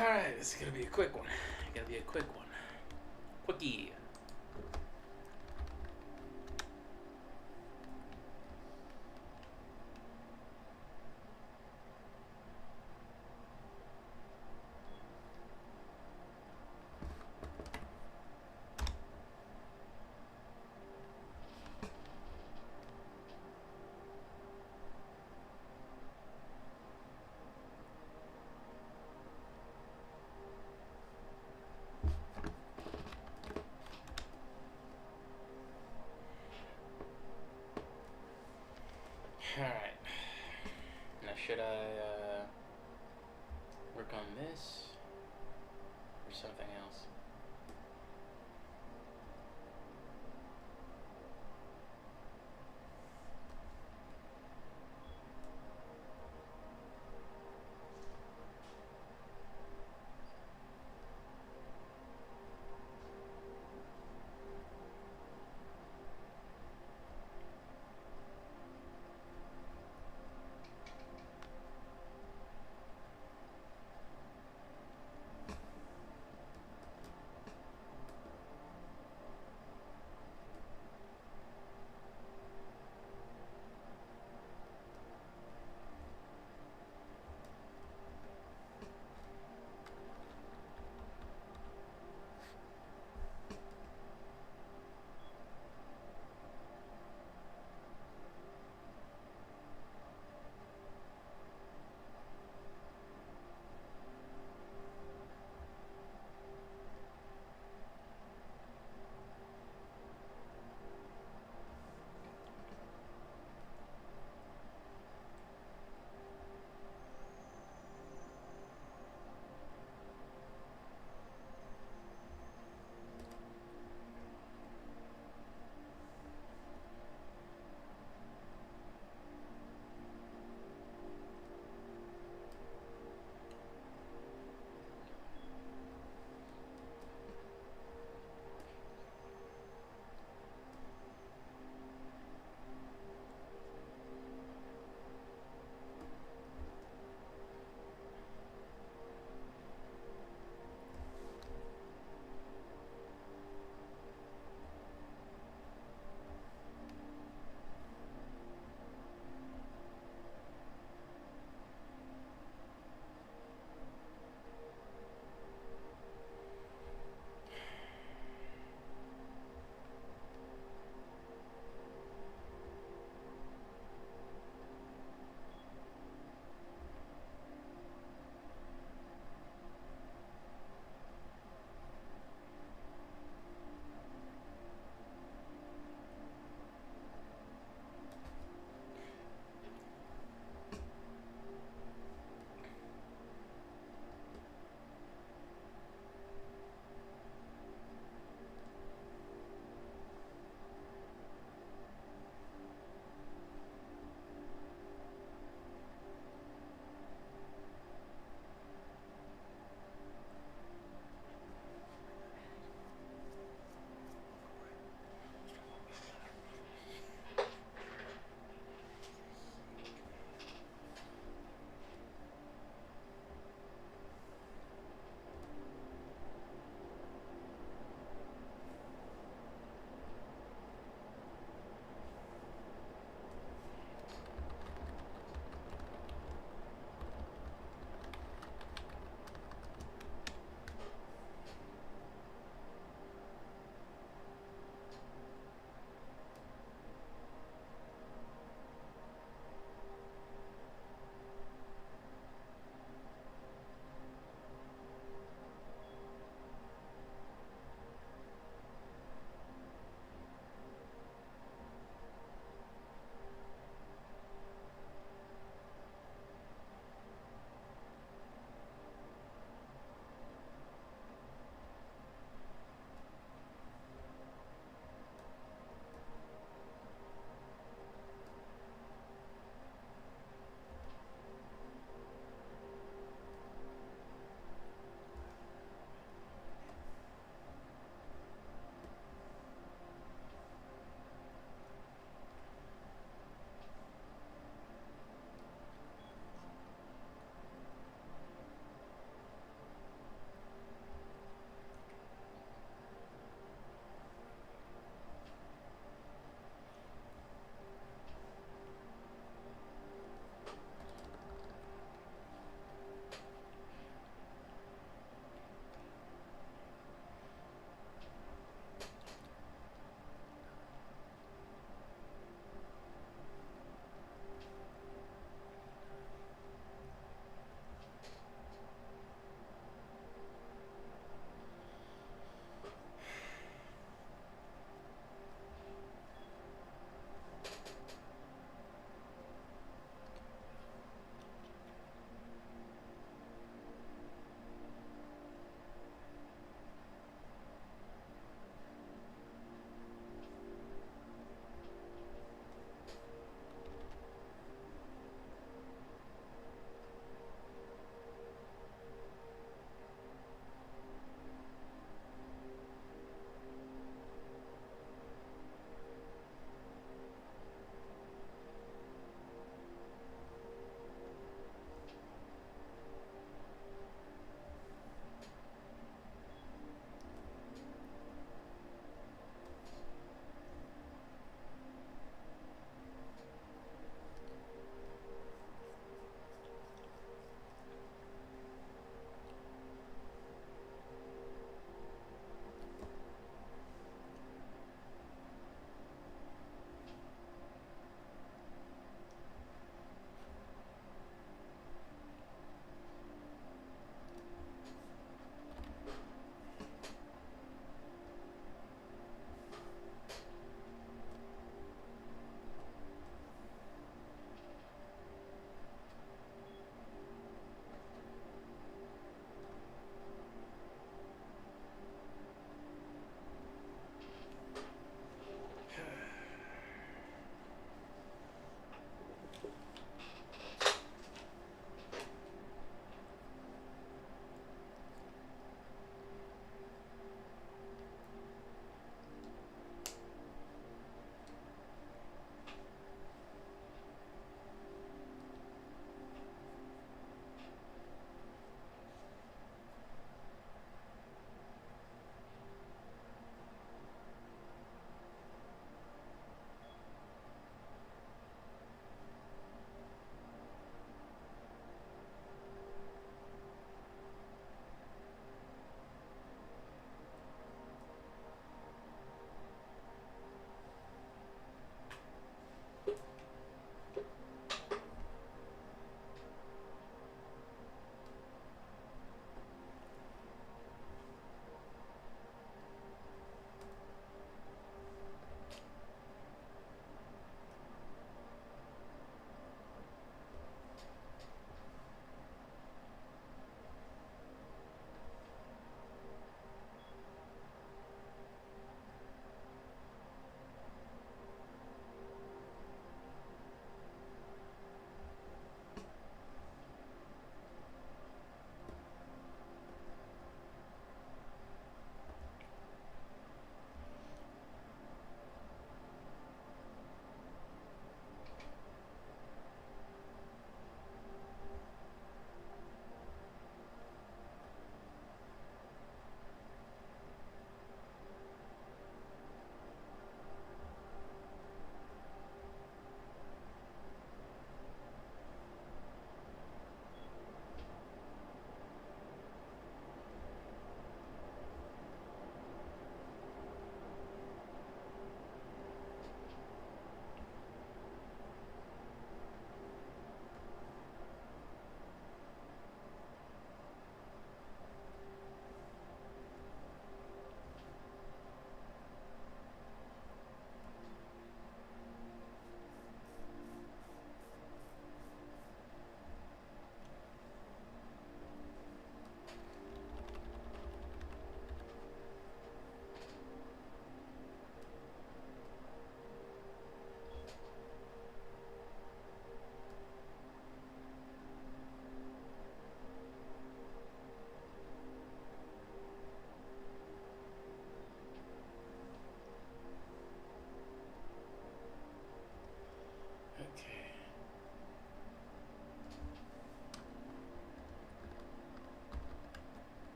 Alright, this is gonna be a quick one. Gonna be a quick one. Quickie. Alright. Now should I work on this or something else?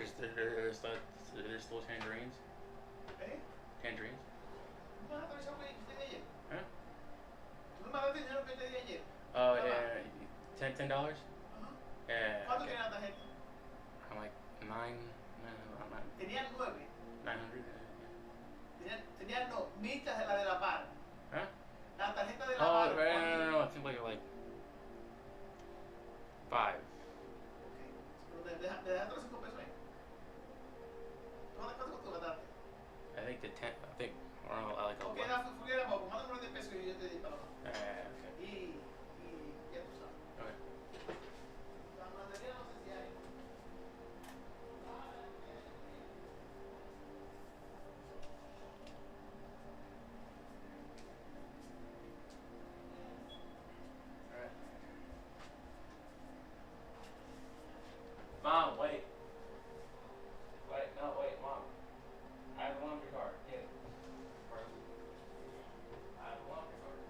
There's still tangerines. ¿Eh? Tangerines. ¿Tú me vas a avisar que te di ayer? Huh? ¿Tú no me das el dinero que te di ayer? Oh Nada más. yeah, $10. Ajá. Yeah. ¿Cuánto Okay. tiene la tarjeta? I'm like Tenía 9. 900. Tenía no, mitad de la de la par. Huh? La tarjeta de la Oh, par. no. I think like 5. Ok. Deja los 5 pesos ahí. ¿Cuánto costó la tarde? I think the 10. I think I don't know. Like a Ok, lot. forget about it. Mándame los 10 pesos y yo te di para abajo. Okay. Y ya tú sabes. Okay. La mandaría no sé si hay. Alright. Mom, wait. Wait, Mom. I have a laundry card. Get it. I have a laundry card.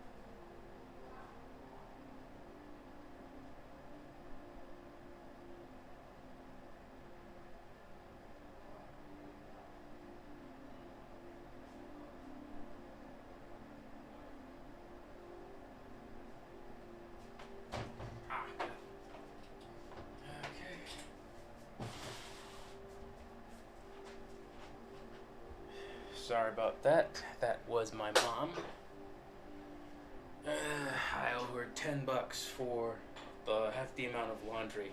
Okay. Sorry about that. That was my mom. I owe her $10 for the hefty amount of laundry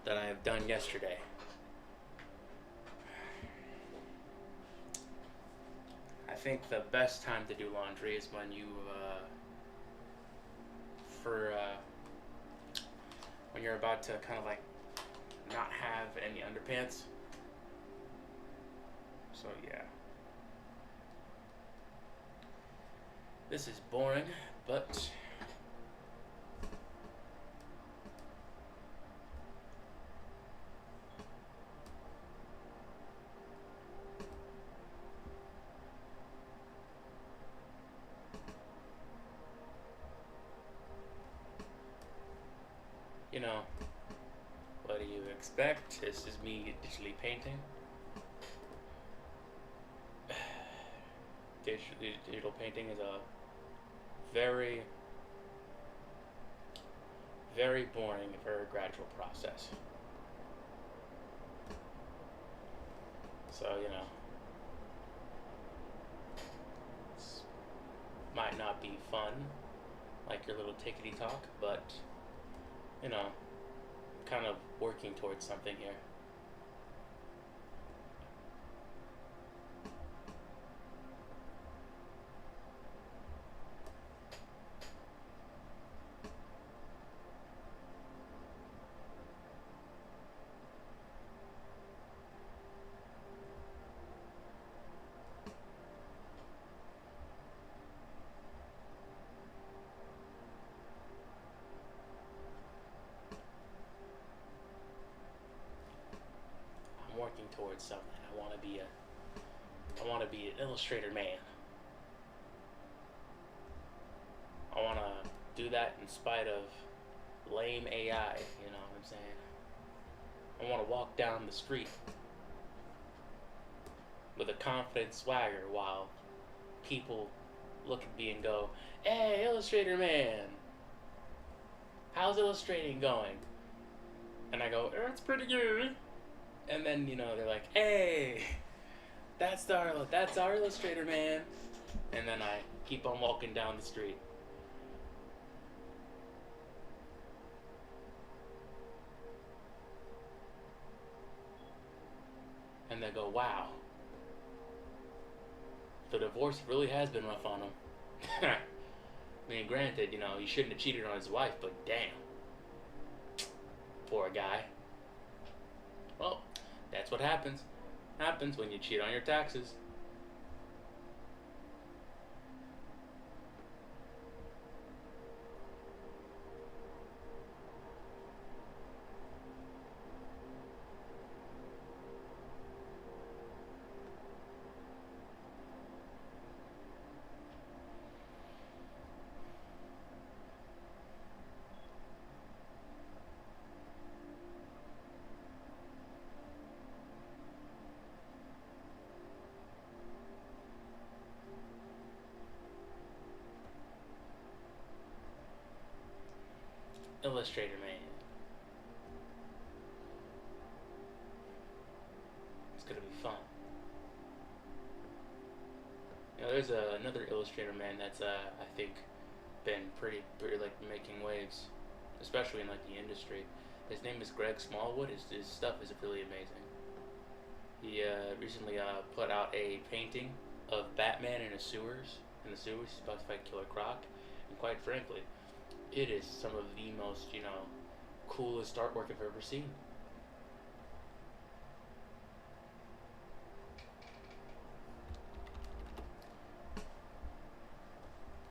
that I have done yesterday. I think the best time to do laundry is when when you're about to kind of like not have any underpants. So yeah. This is boring, but you know, what do you expect? This is me digitally painting. Digital painting is a very, very boring, very gradual process. So, you know, it might not be fun, like your little tickety talk, but, you know, kind of working towards something here. I'm working towards something. I want to be an illustrator man. I want to do that in spite of lame AI, you know what I'm saying? I want to walk down the street with a confident swagger while people look at me and go, "Hey, illustrator man, how's illustrating going?" And I go, "It's pretty good." And then, you know, they're like, "Hey, that's our illustrator man." And then I keep on walking down the street. And they go, "Wow, the divorce really has been rough on him." I mean, granted, you know, he shouldn't have cheated on his wife, but damn. Poor guy. Well, that's what happens. Happens when you cheat on your taxes. Illustrator Man. It's gonna be fun. You know, there's another Illustrator Man that's I think been pretty like making waves, especially in like the industry. His name is Greg Smallwood. His stuff is really amazing. He recently put out a painting of Batman in the sewers. He's about to fight Killer Croc, and quite frankly, it is some of the most coolest artwork I've ever seen.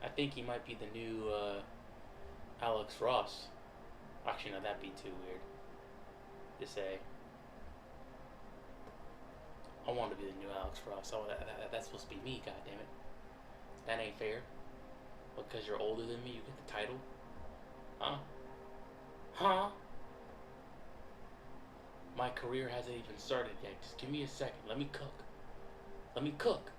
I think he might be the new Alex Ross. Actually, no, that'd be too weird to say. I want to be the new Alex Ross. That's supposed to be me, goddammit. That ain't fair. Because you're older than me, you get the title? Huh? Huh? My career hasn't even started yet. Just give me a second. Let me cook. Let me cook.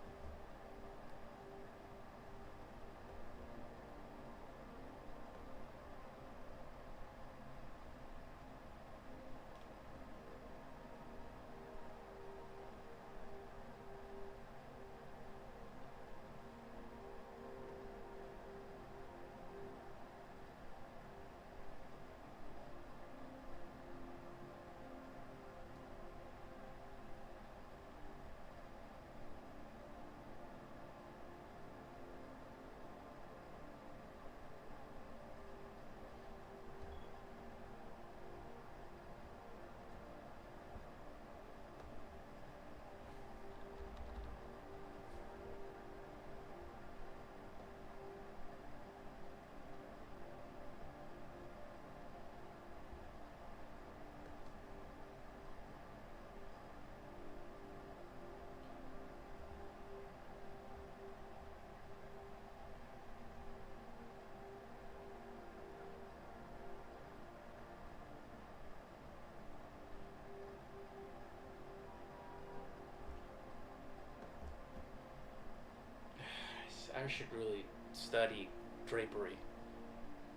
I should really study drapery.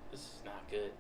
This is not good.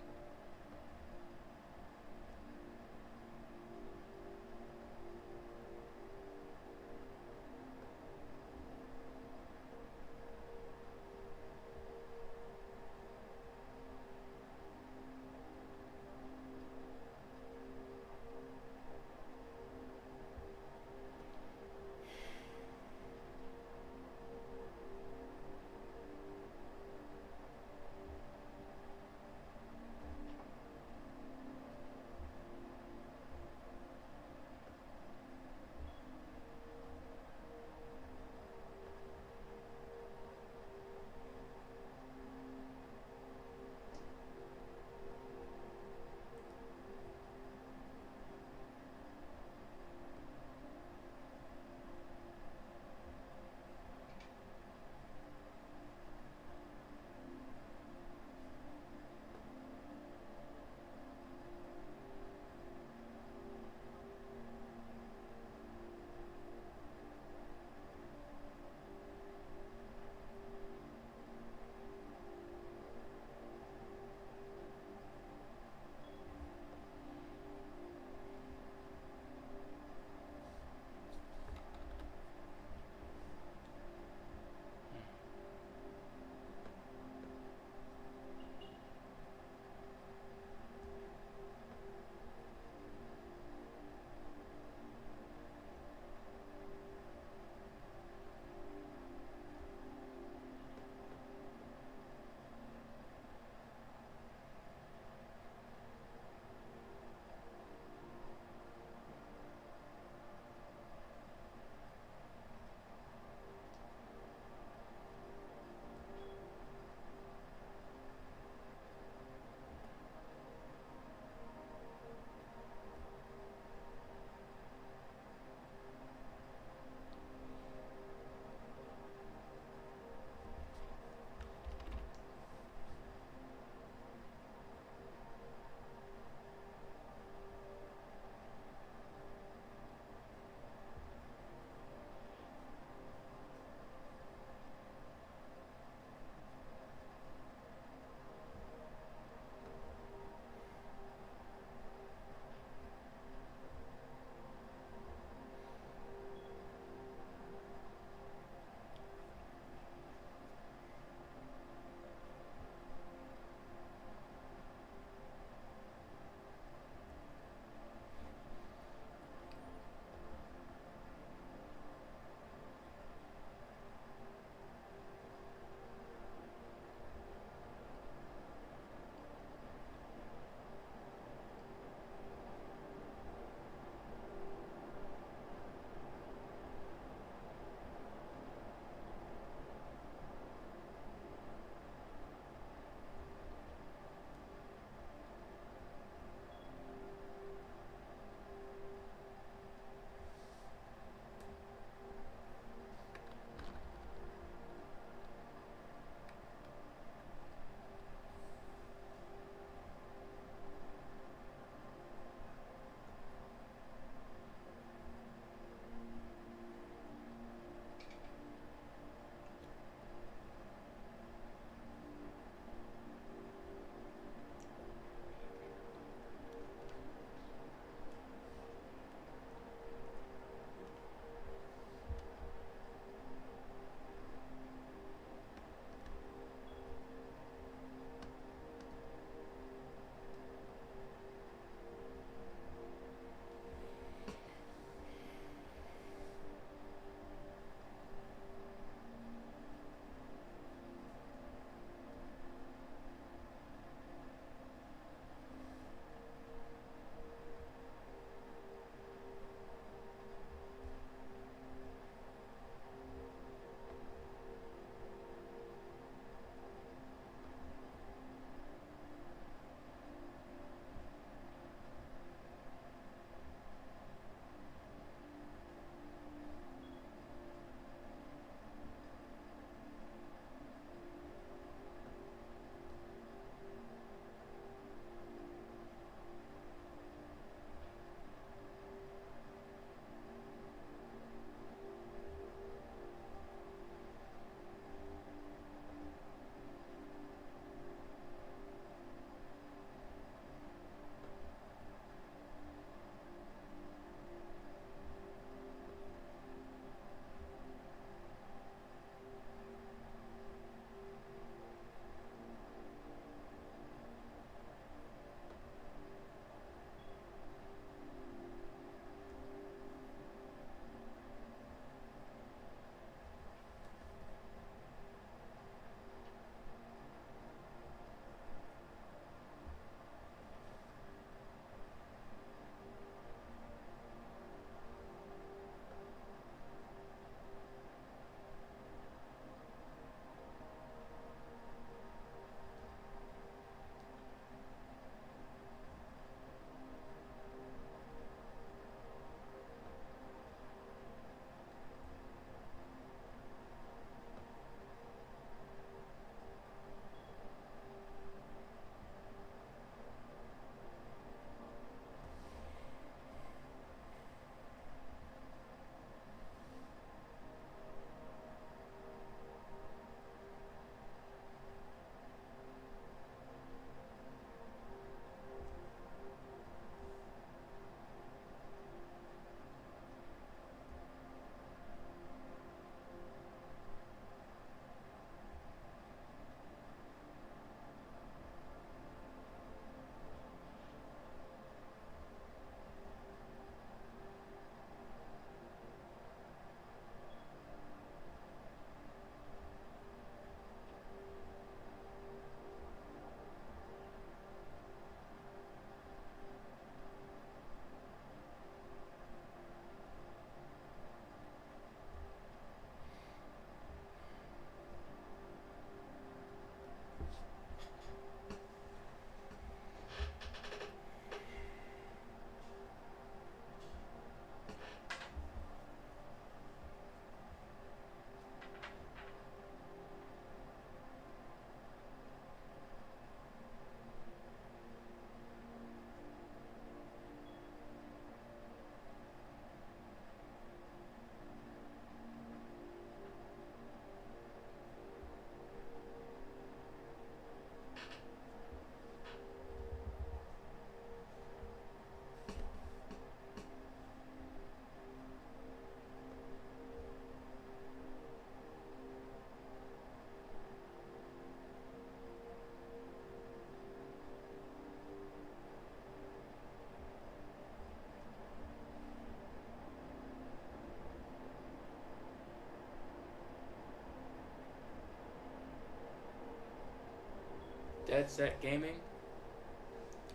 Dead Set Gaming.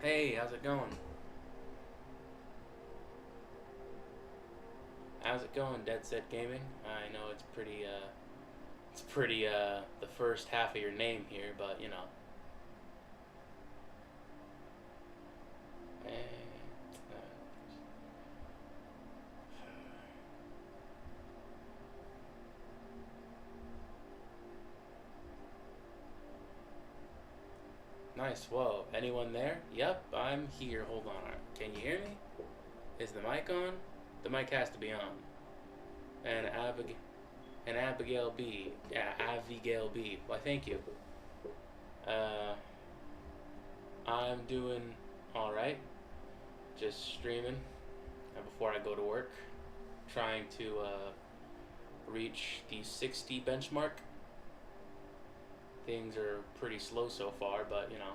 Hey, how's it going? How's it going, Dead Set Gaming? I know it's pretty, the first half of your name here, but you know. Nice. Whoa. Anyone there? Yep, I'm here. Hold on. Can you hear me? Is the mic on? The mic has to be on. And Abigail B. Yeah, Abigail B. Why, thank you. I'm doing alright. Just streaming before I go to work. Trying to reach the 60 benchmark. Things are pretty slow so far, but you know,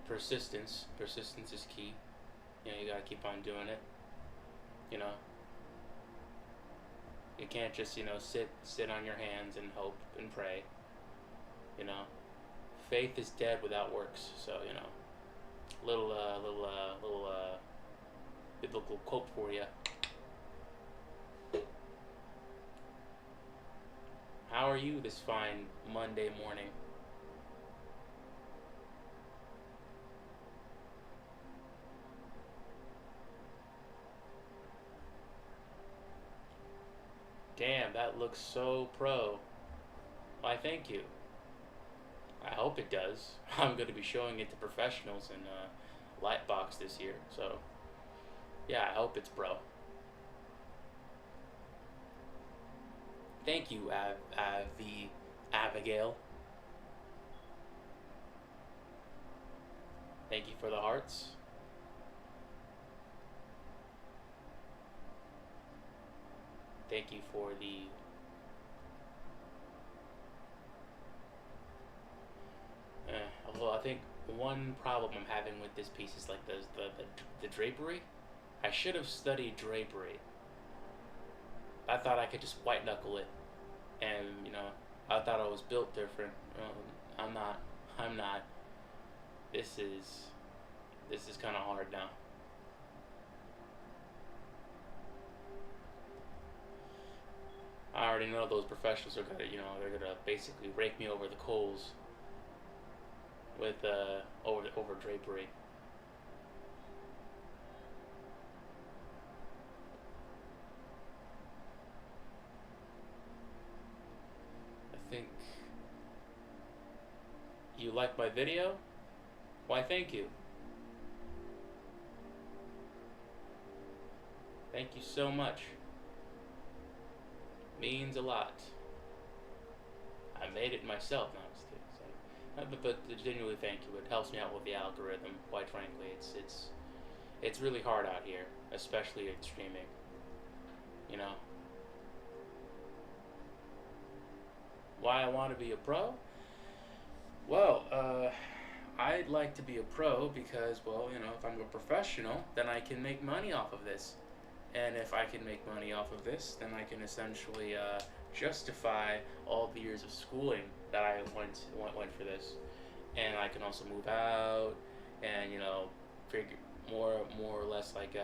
persistence is key. You know, you gotta keep on doing it. You know, you can't just, you know, sit on your hands and hope and pray. You know, faith is dead without works. So you know, little biblical quote for you. How are you this fine Monday morning? Damn, that looks so pro. Why, thank you. I hope it does. I'm going to be showing it to professionals in Lightbox this year, so yeah, I hope it's pro. Thank you, Abigail. Thank you for the hearts. Thank you for the... Well, I think one problem I'm having with this piece is like the drapery. I should have studied drapery. I thought I could just white knuckle it, and you know, I thought I was built different. I'm not. This is kind of hard now. I already know those professionals are gonna, you know, they're gonna basically rake me over the coals with over drapery. Think you like my video? Why, thank you. Thank you so much. Means a lot. I made it myself, no, I'm just kidding. But genuinely, thank you. It helps me out with the algorithm. Quite frankly, it's really hard out here, especially in streaming. You know. Why I want to be a pro? Well, I'd like to be a pro because, well, you know, if I'm a professional, then I can make money off of this. And if I can make money off of this, then I can essentially justify all the years of schooling that I went for this. And I can also move out and, you know, figure more or less like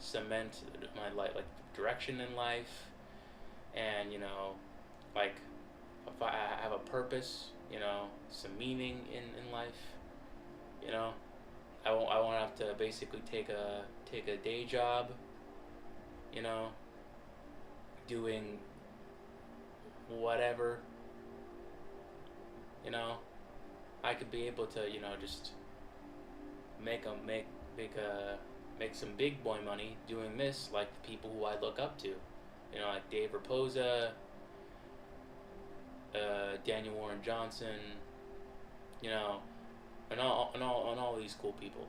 cement my like direction in life. And, you know, like if I have a purpose, you know, some meaning in life, you know, I won't have to basically take a day job, you know, doing whatever, you know. I could be able to, you know, just make some big boy money doing this, like the people who I look up to, you know, like Dave Raposa, Daniel Warren Johnson, you know, and all these cool people.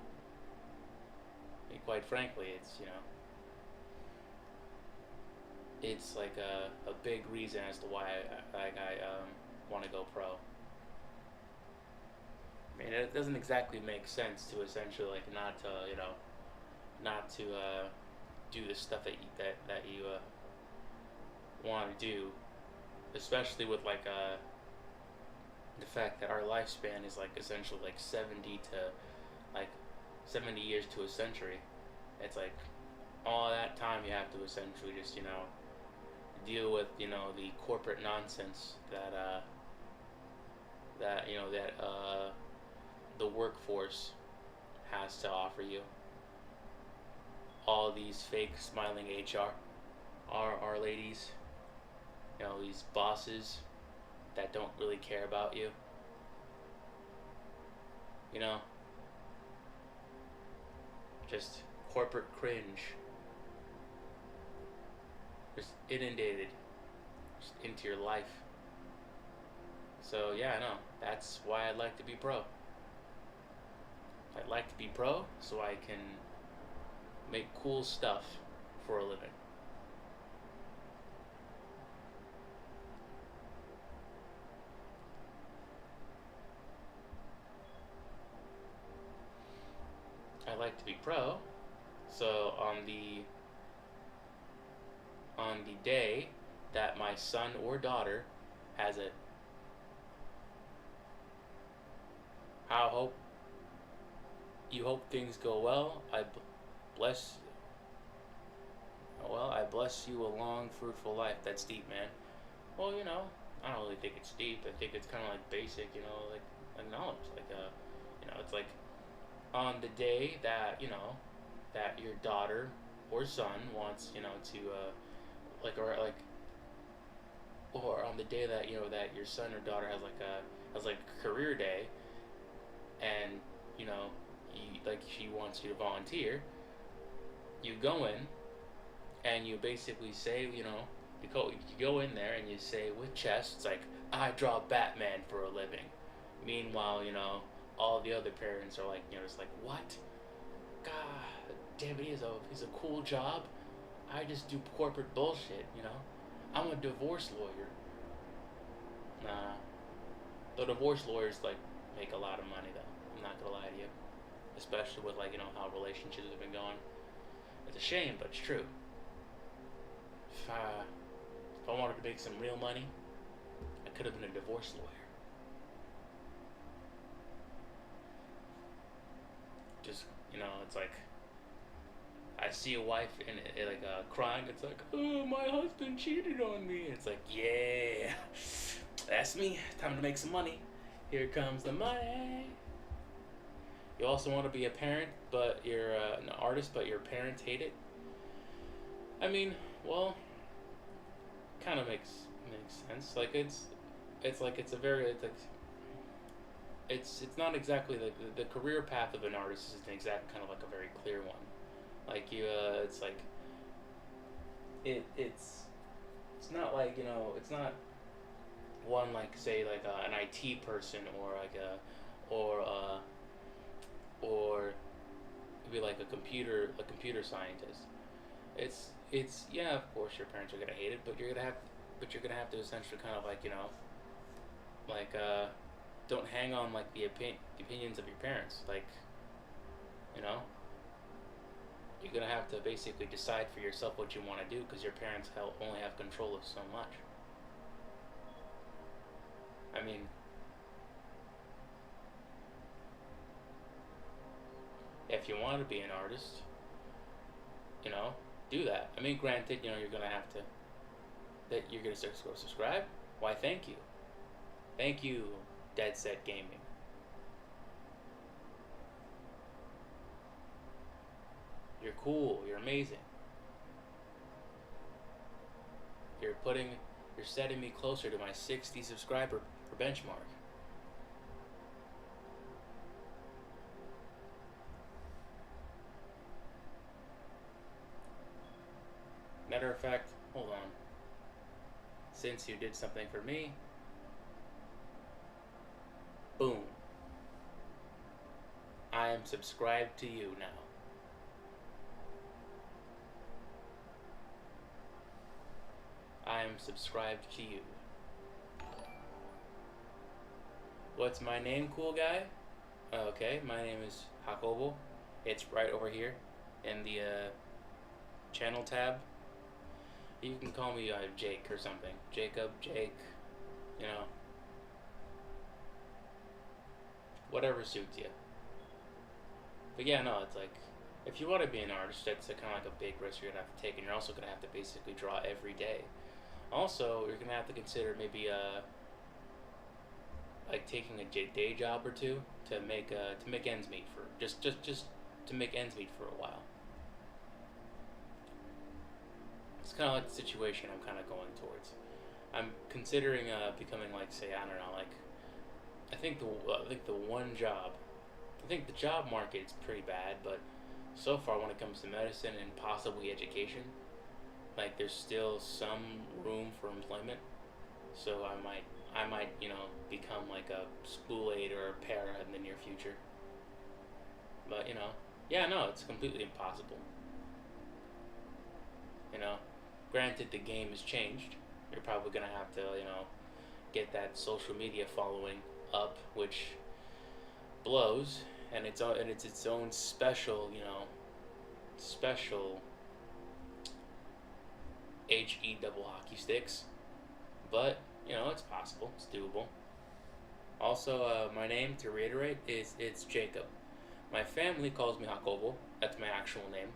And quite frankly, it's, you know, it's like a big reason as to why I want to go pro. I mean, it doesn't exactly make sense to essentially like not to do the stuff that you want to do, especially with like the fact that our lifespan is like essentially like 70 to like 70 years to a century. It's like all that time you have to essentially just, deal with, the corporate nonsense that the workforce has to offer you. All these fake smiling HR ladies, these bosses that don't really care about you. You know, just corporate cringe. Just inundated just into your life. So yeah, I know. That's why I'd like to be pro. I'd like to be pro so I can make cool stuff for a living. I like to be pro, so on the day that my son or daughter has it, I hope things go well. Bless I bless you a long, fruitful life. That's deep, man. Well, I don't really think it's deep. I think it's kind of like basic, like knowledge. Like, it's like on the day that that your daughter or son wants to or on the day that that your son or daughter has like a career day, and she wants you to volunteer. You go in and you basically say, you go in there and you say with chest, it's like, I draw Batman for a living. Meanwhile, all the other parents are like, just like, what? God damn it, he's a cool job. I just do corporate bullshit, I'm a divorce lawyer. Nah. The divorce lawyers make a lot of money though. I'm not gonna lie to you. Especially with how relationships have been going. It's a shame, but it's true. If I wanted to make some real money, I could have been a divorce lawyer. Just it's like I see a wife and crying. It's like, oh, my husband cheated on me. It's like, yeah, that's me. Time to make some money. Here comes the money. You also want to be a parent, but you're an artist, but your parents hate it. I mean, well, kind of makes sense. Like it's not exactly the career path of an artist isn't exactly kind of like a very clear one. Like it's like it's not like it's not one like say like an IT person or or it'd be like a computer scientist. It's yeah, of course your parents are gonna hate it, but you're gonna have to essentially kind of don't hang on like the opinions of your parents. You're gonna have to basically decide for yourself what you want to do because your parents only have control of so much. I mean, if you want to be an artist, do that. I mean, granted, you're gonna have to you're gonna subscribe. Why? Thank you, Dead Set Gaming. You're cool. You're amazing. You're setting me closer to my 60 subscriber benchmark. Matter of fact, hold on. Since you did something for me, boom. I am subscribed to you now. I am subscribed to you. What's my name, cool guy? Okay, my name is Jacobo. It's right over here in the channel tab. You can call me Jake or something. Jacob, Jake, whatever suits you. But yeah, no, it's like if you want to be an artist, that's kind of like a big risk you're gonna have to take, and you're also gonna have to basically draw every day. Also, you're gonna have to consider maybe like taking a day job or two to make ends meet for just to make ends meet for a while. It's kind of like the situation I'm kind of going towards. I'm considering becoming like, say, I don't know, like I think the one job. I think the job market is pretty bad, but so far when it comes to medicine and possibly education, like there's still some room for employment. So I might become like a school aide or a para in the near future. But yeah, no, it's completely impossible. You know, granted the game has changed. You're probably gonna have to get that social media following up, which blows, and it's its own special special HE double hockey sticks. But it's possible. It's doable. Also, my name, to reiterate, is it's Jacob. My family calls me Jacobo. That's my actual name.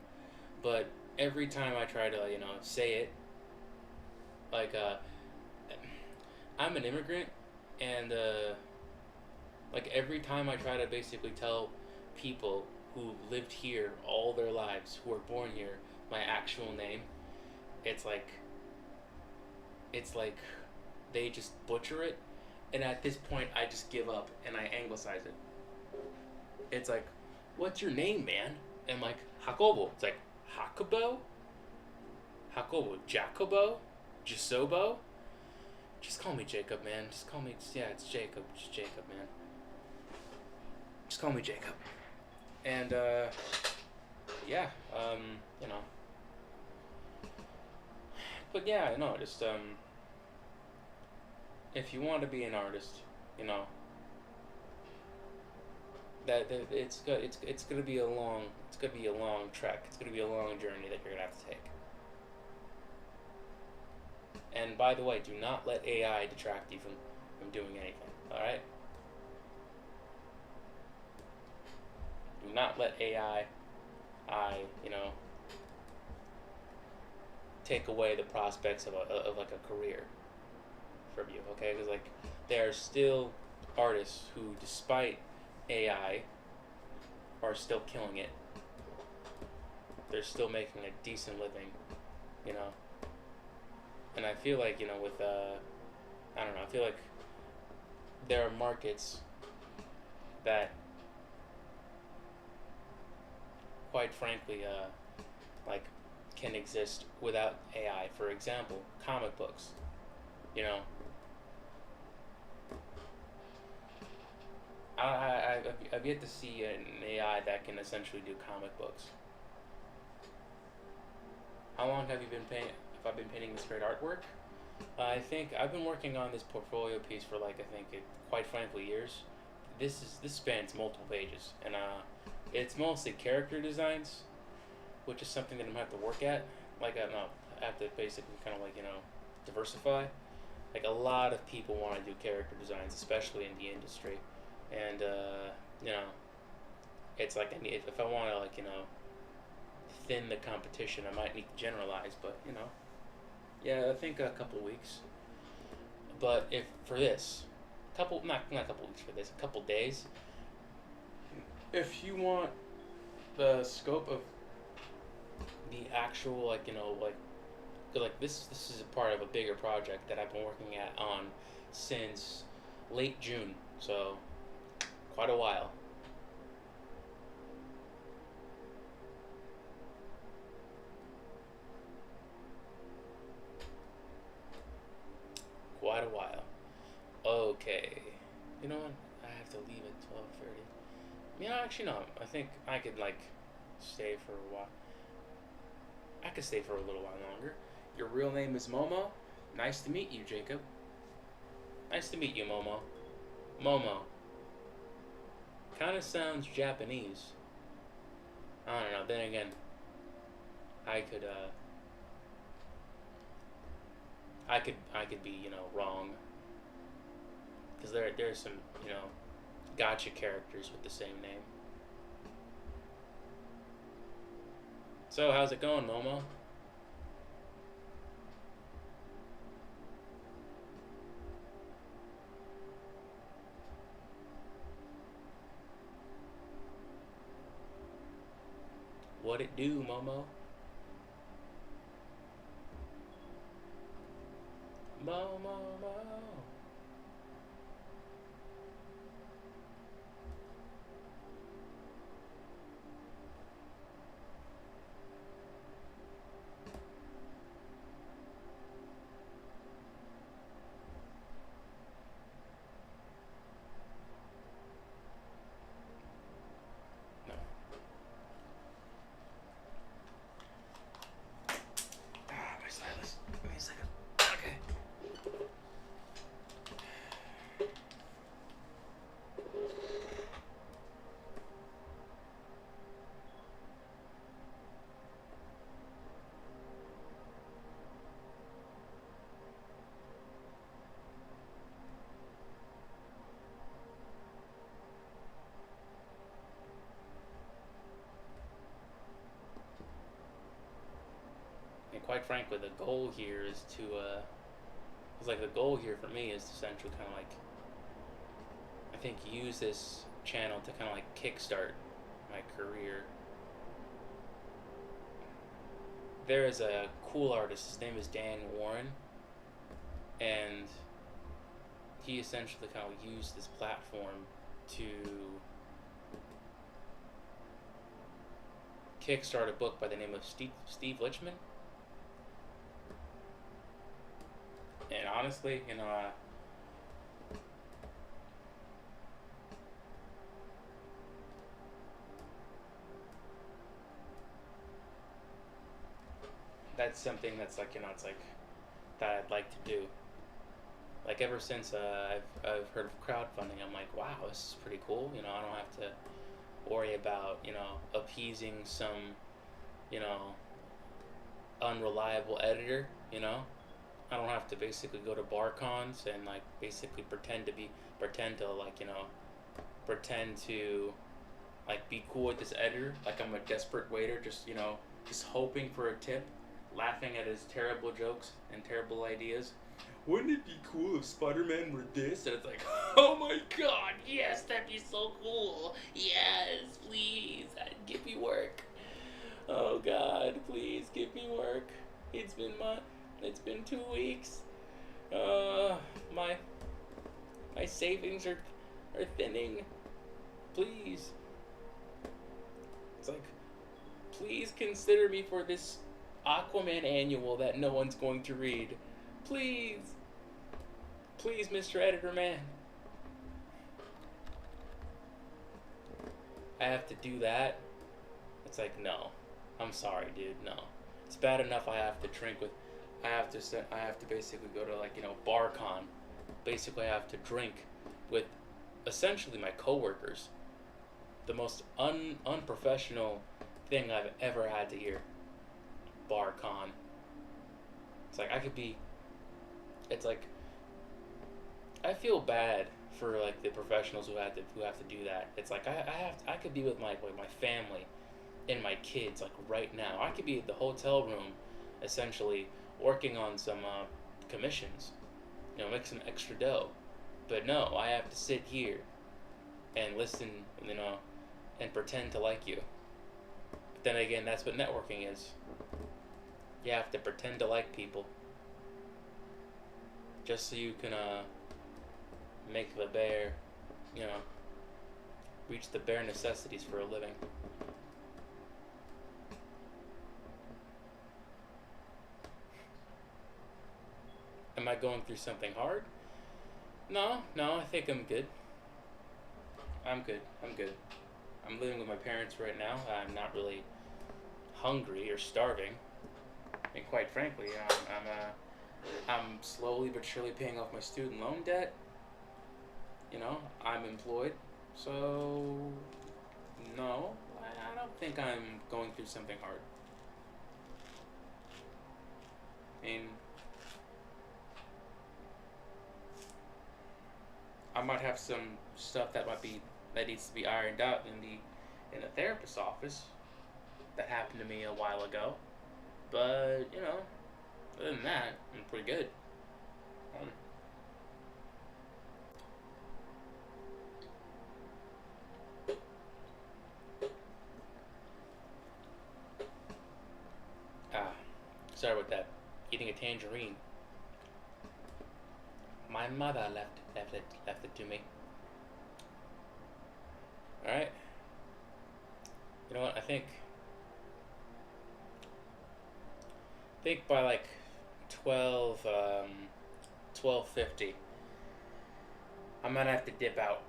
But every time I try to say it, like I'm an immigrant, and like every time I try to basically tell people who lived here all their lives, who were born here, my actual name, it's like they just butcher it, and at this point I just give up and I anglicize it. It's like, what's your name, man? And I'm like, Jacobo. It's like, Jacobo? Jacobo, Jacobo? Jasobo? Just call me Jacob, man. Just call me, yeah, it's Jacob. Just Jacob, man. Just call me Jacob. And, yeah, But yeah, no, just, if you want to be an artist, that it's gonna be a long trek. It's gonna be a long journey that you're gonna have to take. And by the way, do not let AI detract you from doing anything. All right? Do not let AI, take away the prospects of like a career from you. Okay? Because like there are still artists who, despite AI, are still killing it. They're still making a decent living, And I feel like, with, I don't know, I feel like there are markets that, quite frankly, like, can exist without AI. For example, comic books, I've yet to see an AI that can essentially do comic books. How long have I been painting this great artwork? I think I've been working on this portfolio piece for quite frankly, years. This spans multiple pages, and it's mostly character designs, which is something that I'm gonna have to work at. Like I have to basically kind of diversify. Like a lot of people want to do character designs, especially in the industry, and it's like if I want to thin the competition, I might need to generalize, but yeah, I think a couple weeks. But if for this, not a couple weeks for this, a couple days. If you want the scope of the actual this is a part of a bigger project that I've been working on since late June, so quite a while. Quite a while. Okay. You know what? I have to leave at 12:30. Actually no. I think I could stay for a while. I could stay for a little while longer. Your real name is Momo? Nice to meet you, Jacob. Nice to meet you, Momo. Momo. Kind of sounds Japanese. I don't know. Then again, I could I could be wrong, because there's some gotcha characters with the same name. So, how's it going, Momo? What it do, Momo? Momo, Mo. No. My stylus. Give me a second. Okay. And quite frankly, the goal here is to, it's like the goal here for me is to essentially kind of like, I think, use this channel to kind of like kickstart my career. There is a cool artist, his name is Dan Warren, and he essentially kind of used this platform to kickstart a book by the name of Steve Lichman. And honestly, you know, that's something that's like, you know, it's like that I'd like to do. Like ever since I've heard of crowdfunding, I'm like, wow, this is pretty cool. You know, I don't have to worry about, you know, appeasing some, you know, unreliable editor. You know, I don't have to basically go to bar cons and like basically pretend to like, you know, pretend to like be cool with this editor, like I'm a desperate waiter, just, you know, just hoping for a tip, laughing at his terrible jokes and terrible ideas. Wouldn't it be cool if Spider-Man were this? And it's like, oh my god, yes, that'd be so cool. Yes, please, give me work. Oh god, please give me work. It's been 2 weeks. My savings are thinning. Please. It's like, please consider me for this Aquaman annual that no one's going to read. Please. Please, Mr. Editor Man. I have to do that. It's like, no. I'm sorry, dude. No. It's bad enough I have to drink with. I have to basically go to, like, you know, BarCon. Basically, I have to drink with essentially my coworkers. The most unprofessional thing I've ever had to hear. BarCon. It's like I could be. It's like I feel bad for like the professionals who have to do that. It's like I could be with my family and my kids like right now. I could be at the hotel room, essentially working on some commissions, you know, make some extra dough. But no, I have to sit here and listen, you know, and pretend to like you. But then again, that's what networking is. You have to pretend to like people just so you can make the bare, you know, reach the bare necessities for a living. Am I going through something hard? No, I think I'm good. I'm good. I'm living with my parents right now. I'm not really hungry or starving. And quite frankly, I'm slowly but surely paying off my student loan debt. You know, I'm employed, so no, I don't think I'm going through something hard. I mean, I might have some stuff that needs to be ironed out in a therapist's office that happened to me a while ago. But other than that, I'm pretty good. Um, ah, sorry about that. Eating a tangerine. My mother left it to me. All right. You know what? I think by like 12:50, I might have to dip out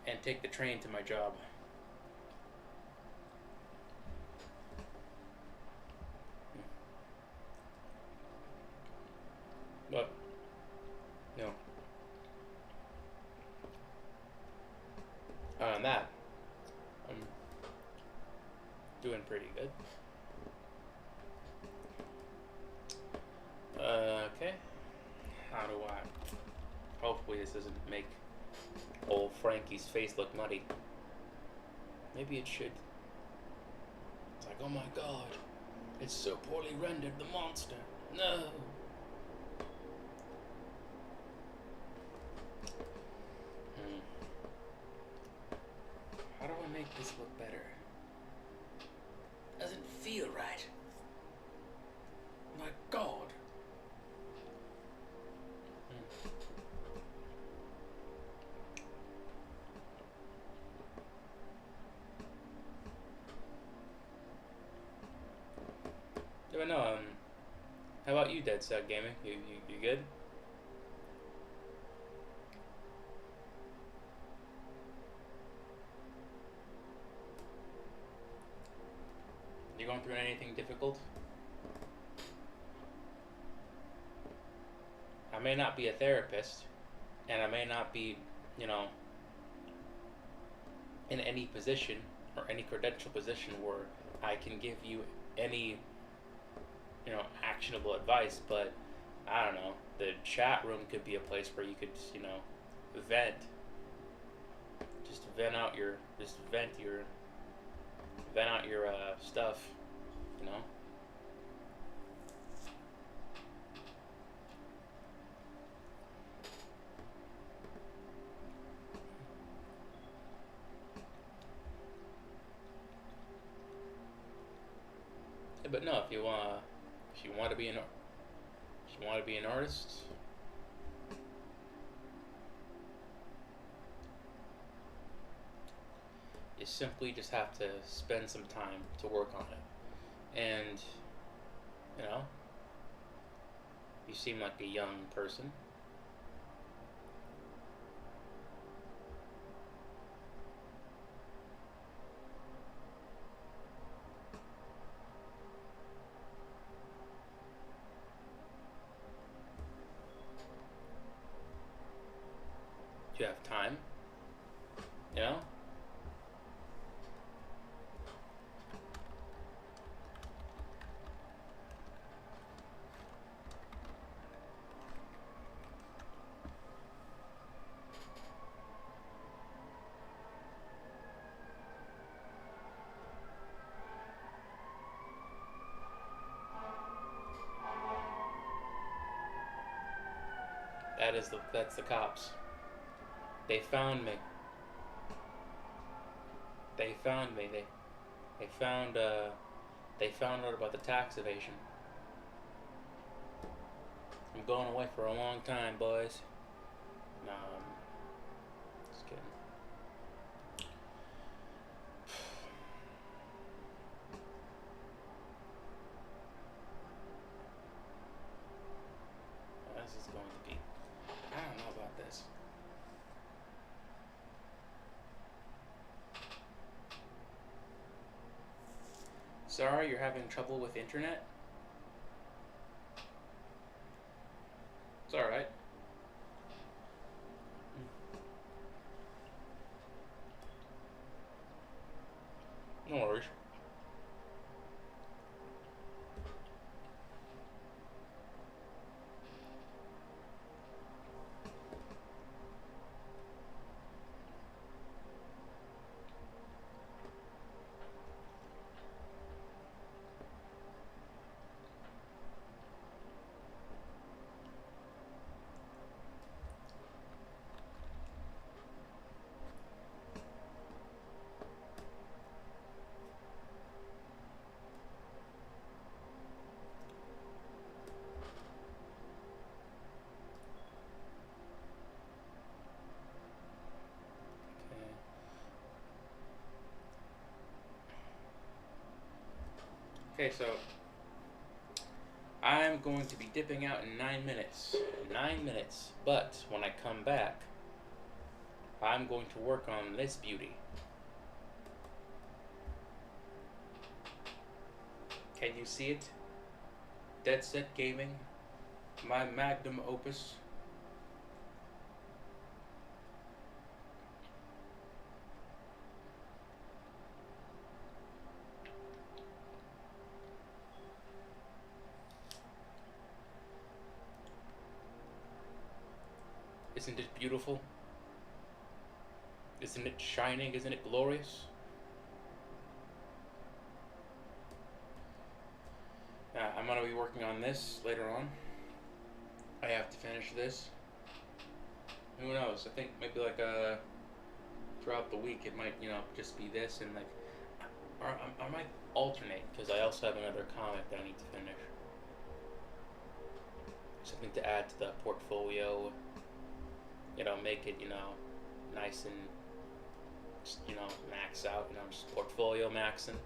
and take the train to my job. But no. Other than that, I'm doing pretty good. Okay. How do I? Hopefully this doesn't make old Frankie's face look muddy. Maybe it should. It's like, oh my god, it's so poorly rendered, the monster. No. How do I make this look better? Doesn't feel right. My god. Yeah, but no, how about you, Dead Set Gaming? You good? You going through anything difficult? I may not be a therapist, and I may not be, in any position or any credential position where I can give you any, actionable advice, but I don't know, the chat room could be a place where you could, vent. Just vent out your stuff, Yeah, but no, if you want to be an artist, you simply just have to spend some time to work on it. And you seem like a young person. You have time, you know? That's the cops. They found me. They found me. They found out about the tax evasion. I'm going away for a long time, boys. No, just kidding. This is going to be. I don't know about this. Sorry, you're having trouble with internet? It's alright. No worries. Okay, so I'm going to be dipping out in 9 minutes. 9 minutes. But when I come back, I'm going to work on this beauty. Can you see it? Dead Set Gaming, my magnum opus. Isn't it beautiful? Isn't it shining? Isn't it glorious? I'm going to be working on this later on. I have to finish this. Who knows? I think maybe like throughout the week it might, just be this and like, or I might alternate because I also have another comic that I need to finish. Something to add to the portfolio. Make it, nice and, just, max out, just portfolio maxing.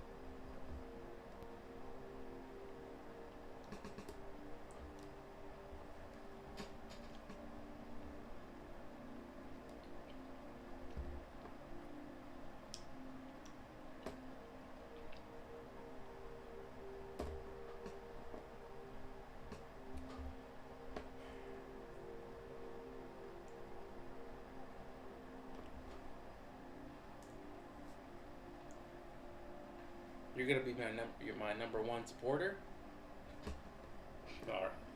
You're gonna be my number one supporter.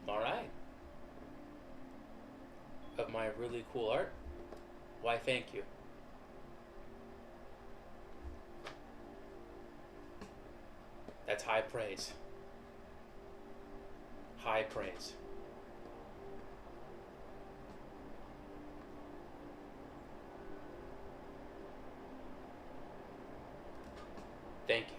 All right. Of my really cool art. Why, thank you. That's high praise. High praise. Thank you.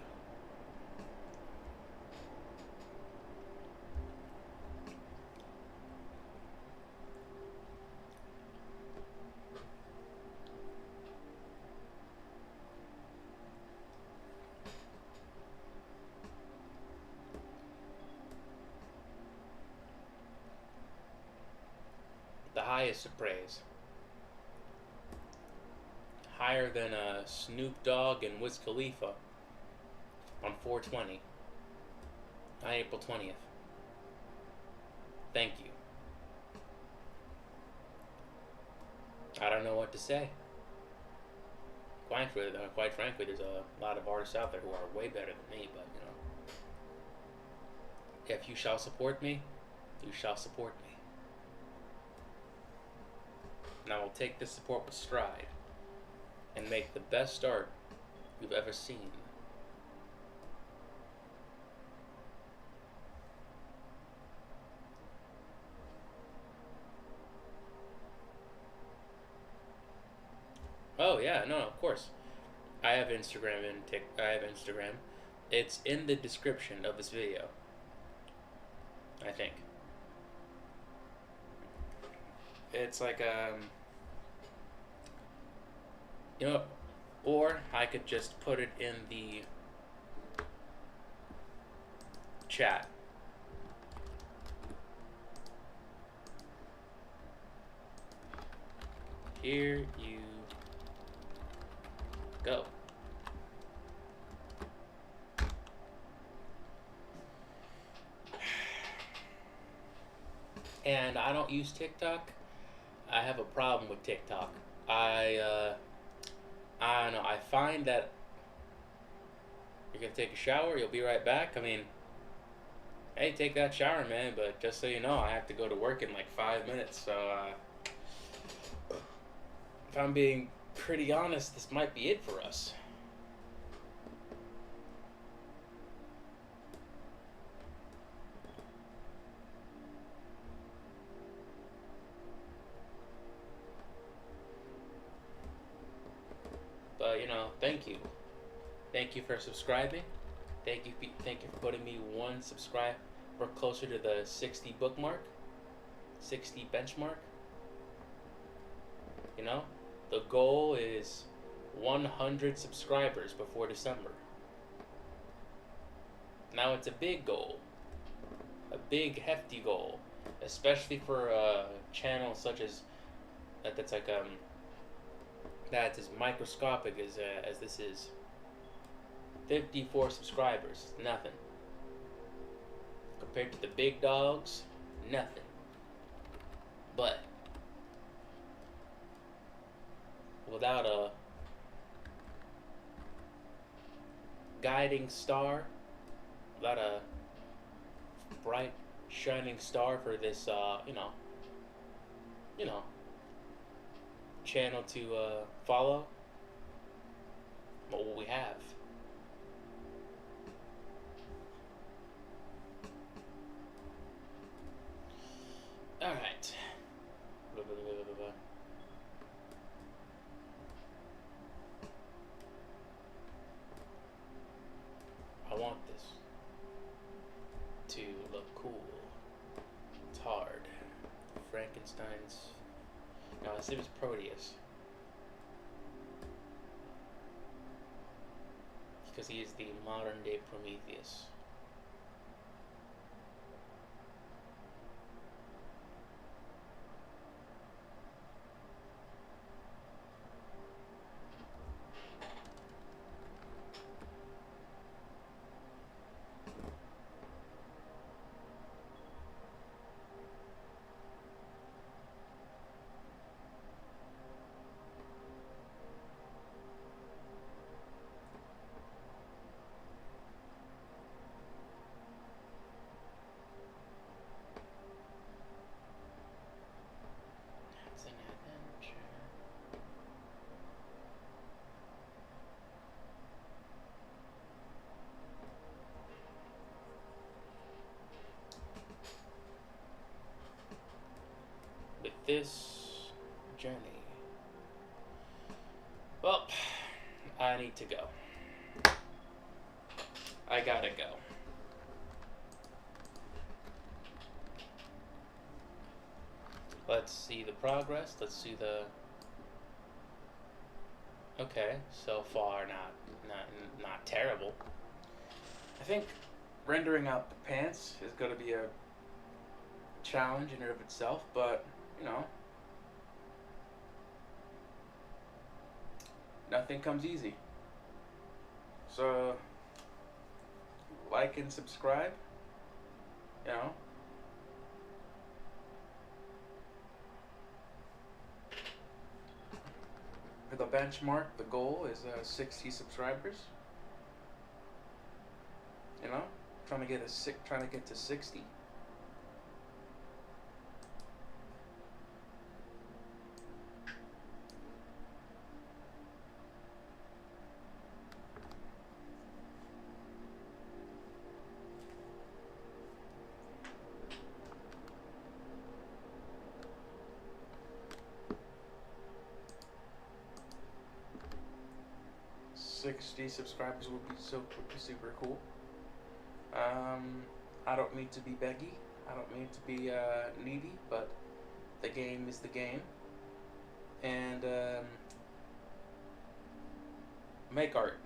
The highest of praise. Higher than Snoop Dogg and Wiz Khalifa on 420 on April 20th. Thank you. I don't know what to say. Quite frankly, there's a lot of artists out there who are way better than me, but if you shall support me, you shall support me. And I will take this support with stride and make the best art you've ever seen. Oh yeah, no, of course. I have Instagram and I have Instagram. It's in the description of this video, I think. It's like or I could just put it in the chat. Here you go. And I don't use TikTok. I have a problem with TikTok. I don't know. I find that you're gonna take a shower, you'll be right back. I mean, hey, take that shower, man. But just so you know, I have to go to work in like 5 minutes. So, if I'm being pretty honest, this might be it for us. But thank you. Thank you for subscribing. Thank you for putting me one subscribe. We're closer to the 60 bookmark, 60 benchmark. The goal is 100 subscribers before December. Now it's a big goal, a big hefty goal, especially for a channel such as that's like that's as microscopic as this is. 54 subscribers, nothing. Compared to the big dogs, nothing. But without a guiding star, without a bright shining star for this channel to follow, what will we have? Alright. I want this to look cool. It's hard. Frankenstein's... No, this was Proteus. Because he is the modern day Prometheus. This journey. Well, I need to go. I gotta go. Let's see the progress. Let's see the... Okay, so far not terrible. I think rendering out the pants is gonna be a challenge in and of itself, but you know, nothing comes easy. So, like and subscribe, you know. For the benchmark, the goal is 60 subscribers. You know, trying to get to 60. Subscribers would be super cool. I don't mean to be beggy. I don't mean to be needy, but the game is the game. And make art.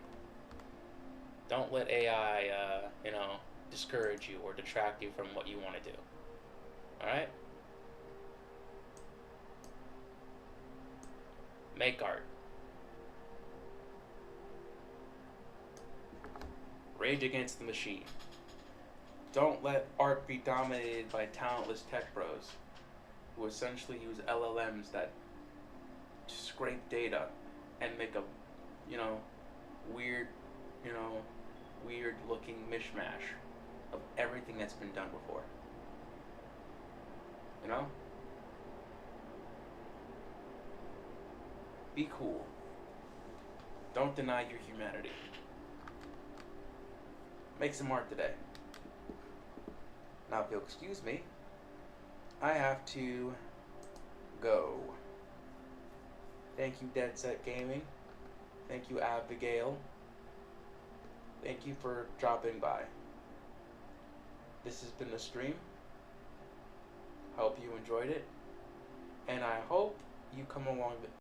Don't let AI, discourage you or detract you from what you want to do. All right? Make art. Rage against the machine. Don't let art be dominated by talentless tech bros who essentially use LLMs that scrape data and make a, weird looking mishmash of everything that's been done before. You know? Be cool. Don't deny your humanity. Make some art today. Now, if you'll excuse me, I have to go. Thank you, Dead Set Gaming. Thank you, Abigail. Thank you for dropping by. This has been the stream. Hope you enjoyed it. And I hope you come along